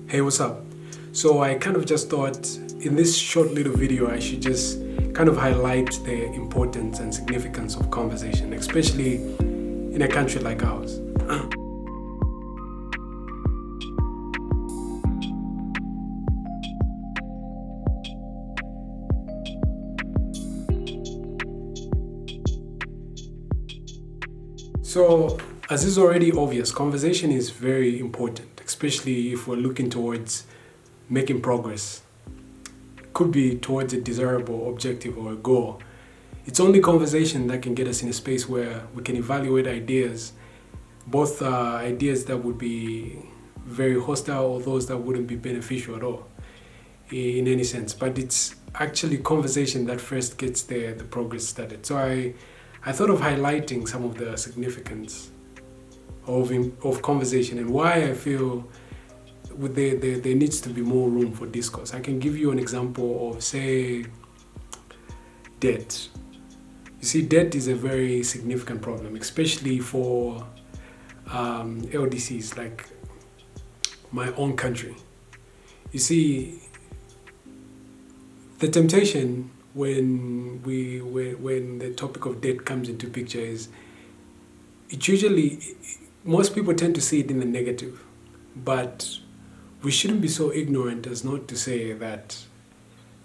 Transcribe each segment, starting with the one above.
Hey, what's up? So I kind of just thought in this short little video I should just kind of highlight the importance and significance of conversation, especially in a country like ours. So, as is already obvious, conversation is very important, especially if we're looking towards making progress. It could be towards a desirable objective or a goal. It's only conversation that can get us in a space where we can evaluate ideas, both ideas that would be very hostile or those that wouldn't be beneficial at all in any sense. But it's actually conversation that first gets the progress started. So I thought of highlighting some of the significance of conversation and why I feel there needs to be more room for discourse. I can give you an example of, say, debt. You see, debt is a very significant problem, especially for LDCs like my own country. You see, the temptation when the topic of debt comes into picture is most people tend to see it in the negative, but we shouldn't be so ignorant as not to say that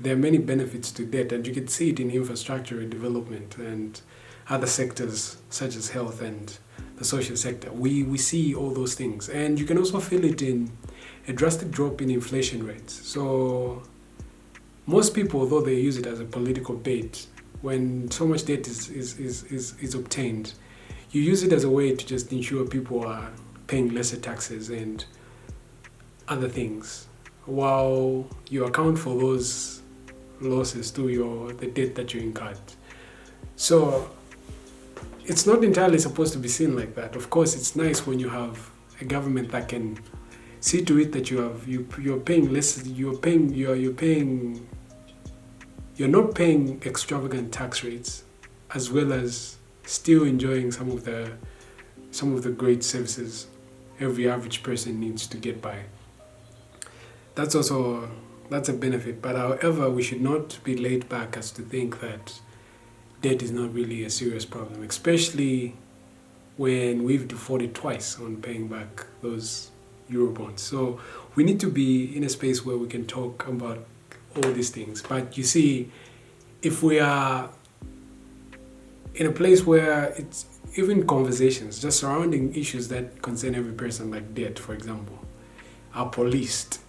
there are many benefits to debt, and you can see it in infrastructure development and other sectors such as health and the social sector. We see all those things, and you can also feel it in a drastic drop in inflation rates. So most people, although they use it as a political bait, when so much debt is obtained, you use it as a way to just ensure people are paying lesser taxes and other things, while you account for those losses through the debt that you incurred. So it's not entirely supposed to be seen like that. Of course, it's nice when you have a government that can see to it that you're paying less. You're not paying extravagant tax rates, as well as still enjoying some of the great services every average person needs to get by. That's a benefit. But however, we should not be laid back as to think that debt is not really a serious problem, especially when we've defaulted twice on paying back those Eurobonds. So we need to be in a space where we can talk about all these things. But you see, if we are in a place where it's even conversations just surrounding issues that concern every person, like debt, for example, are policed,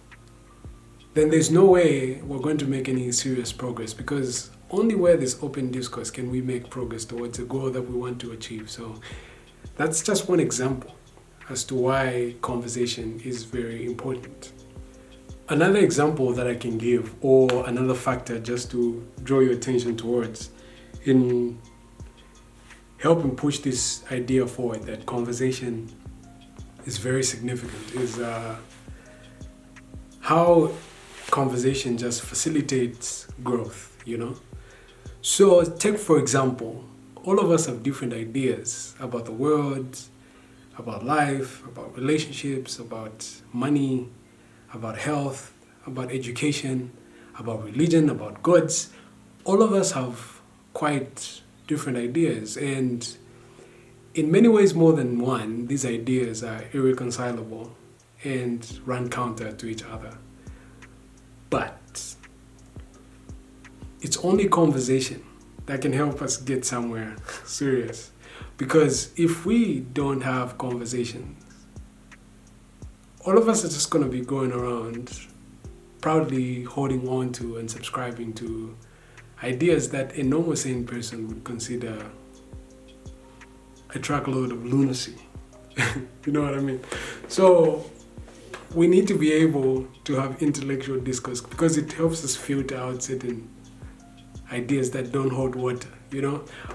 then there's no way we're going to make any serious progress, because only where there's open discourse can we make progress towards a goal that we want to achieve. So that's just one example as to why conversation is very important. Another example that I can give, or another factor just to draw your attention towards in helping push this idea forward that conversation is very significant, is how conversation just facilitates growth. So take, for example, all of us have different ideas about the world, about life, about relationships, about money, about health, about education, about religion, about gods. All of us have quite different ideas, and in many ways more than one, these ideas are irreconcilable and run counter to each other. But it's only conversation that can help us get somewhere serious, because if we don't have conversations, all of us are just going to be going around proudly holding on to and subscribing to ideas that a normal sane person would consider a truckload of lunacy. You know what I mean? So we need to be able to have intellectual discourse, because it helps us filter out certain ideas that don't hold water.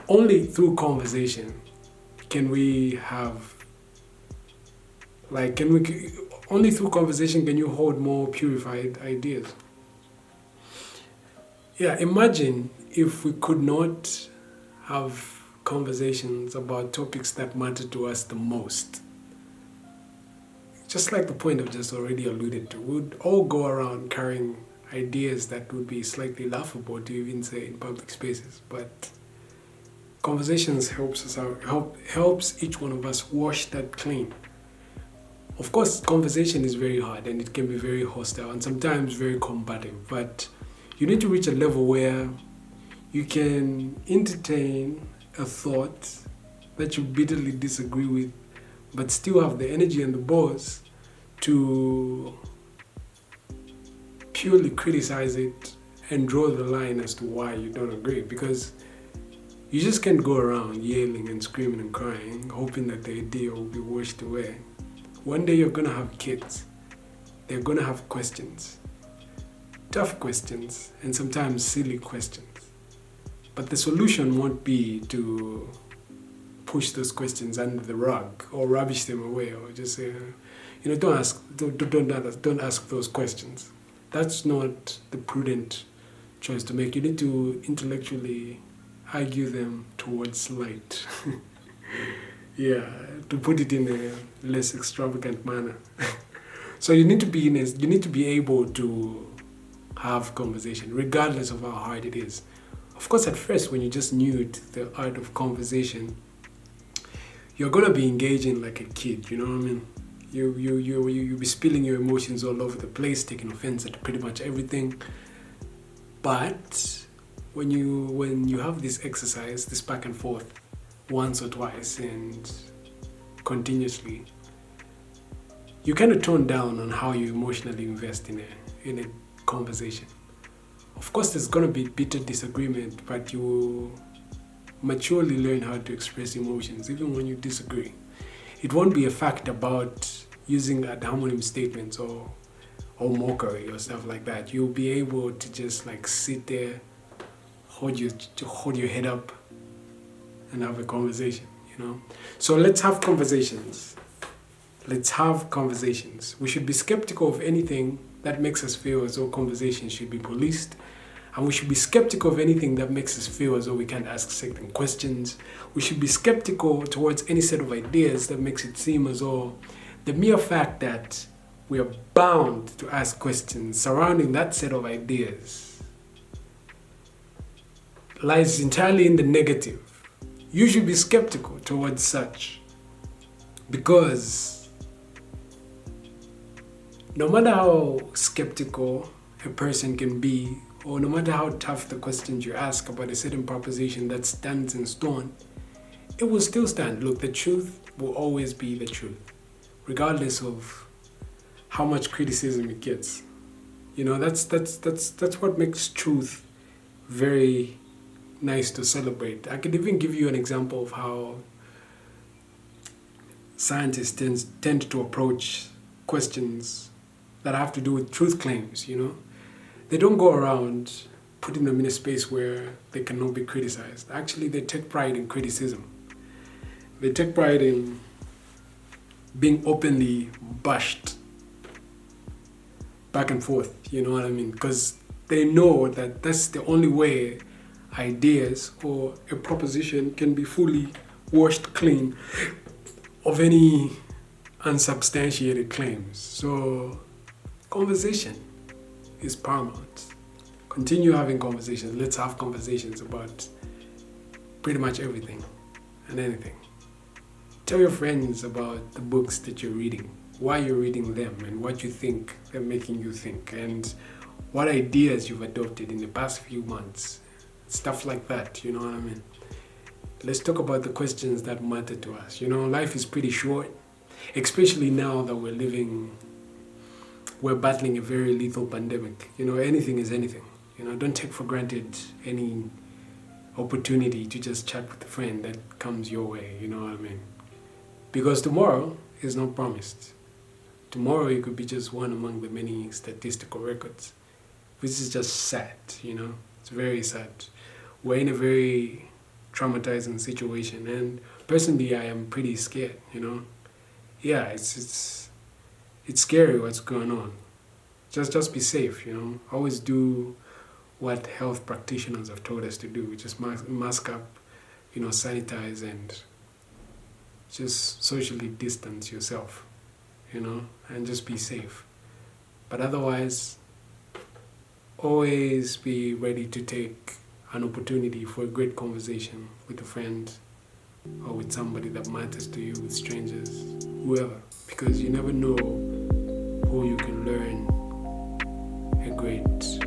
Only through conversation can we have, only through conversation can you hold more purified ideas. Yeah, imagine if we could not have conversations about topics that matter to us the most. just like the point I've just already alluded to, would all go around carrying ideas that would be slightly laughable to even say in public spaces. But conversations helps us out, helps each one of us wash that clean. Of course, conversation is very hard and it can be very hostile and sometimes very combative, but you need to reach a level where you can entertain a thought that you bitterly disagree with, but still have the energy and the balls to purely criticize it and draw the line as to why you don't agree. Because you just can't go around yelling and screaming and crying, hoping that the idea will be washed away. One day you're gonna have kids. They're gonna have questions. Tough questions, and sometimes silly questions. But the solution won't be to push those questions under the rug or rubbish them away or just say, don't ask those questions. That's not the prudent choice to make. You need to intellectually argue them towards light. Yeah, to put it in a less extravagant manner. So you need to be able to have conversation, regardless of how hard it is. Of course, at first, when you just knew the art of conversation, you're gonna be engaging like a kid. You know what I mean? You'll be spilling your emotions all over the place, taking offense at pretty much everything. But when you have this exercise, this back and forth, once or twice and continuously, you kind of tone down on how you emotionally invest in a conversation. Of course, there's going to be bitter disagreement, but you will maturely learn how to express emotions, even when you disagree. It won't be a fact about using ad hominem statements or mockery or stuff like that. You'll be able to just like sit there, hold your head up, and have a conversation. So let's have conversations. Let's have conversations. We should be skeptical of anything that makes us feel as though conversation should be policed. And we should be skeptical of anything that makes us feel as though we can't ask certain questions. We should be skeptical towards any set of ideas that makes it seem as though the mere fact that we are bound to ask questions surrounding that set of ideas lies entirely in the negative. You should be skeptical towards such, because no matter how skeptical a person can be, or no matter how tough the questions you ask about a certain proposition that stands in stone, it will still stand. Look, the truth will always be the truth, regardless of how much criticism it gets. That's what makes truth very nice to celebrate. I could even give you an example of how scientists tend to approach questions that have to do with truth claims. They don't go around putting them in a space where they cannot be criticized. Actually, they take pride in criticism. They take pride in being openly bashed back and forth, you know what I mean? Because they know that that's the only way ideas or a proposition can be fully washed clean of any unsubstantiated claims. So conversation is paramount. Continue having conversations. Let's have conversations about pretty much everything and anything. Tell your friends about the books that you're reading, why you're reading them, and what you think they're making you think, and what ideas you've adopted in the past few months. Stuff like that, you know what I mean? Let's talk about the questions that matter to us. Life is pretty short, especially now that we're battling a very lethal pandemic. Anything is anything. Don't take for granted any opportunity to just chat with a friend that comes your way, you know what I mean? Because tomorrow is not promised. Tomorrow you could be just one among the many statistical records. This is just sad, It's very sad. We're in a very traumatizing situation, and personally I am pretty scared, Yeah, it's scary what's going on. Just be safe, Always do what health practitioners have told us to do. Just mask up, sanitize, and just socially distance yourself. and just be safe. But otherwise, always be ready to take an opportunity for a great conversation with a friend or with somebody that matters to you, with strangers, whoever, because you never know who you can learn a great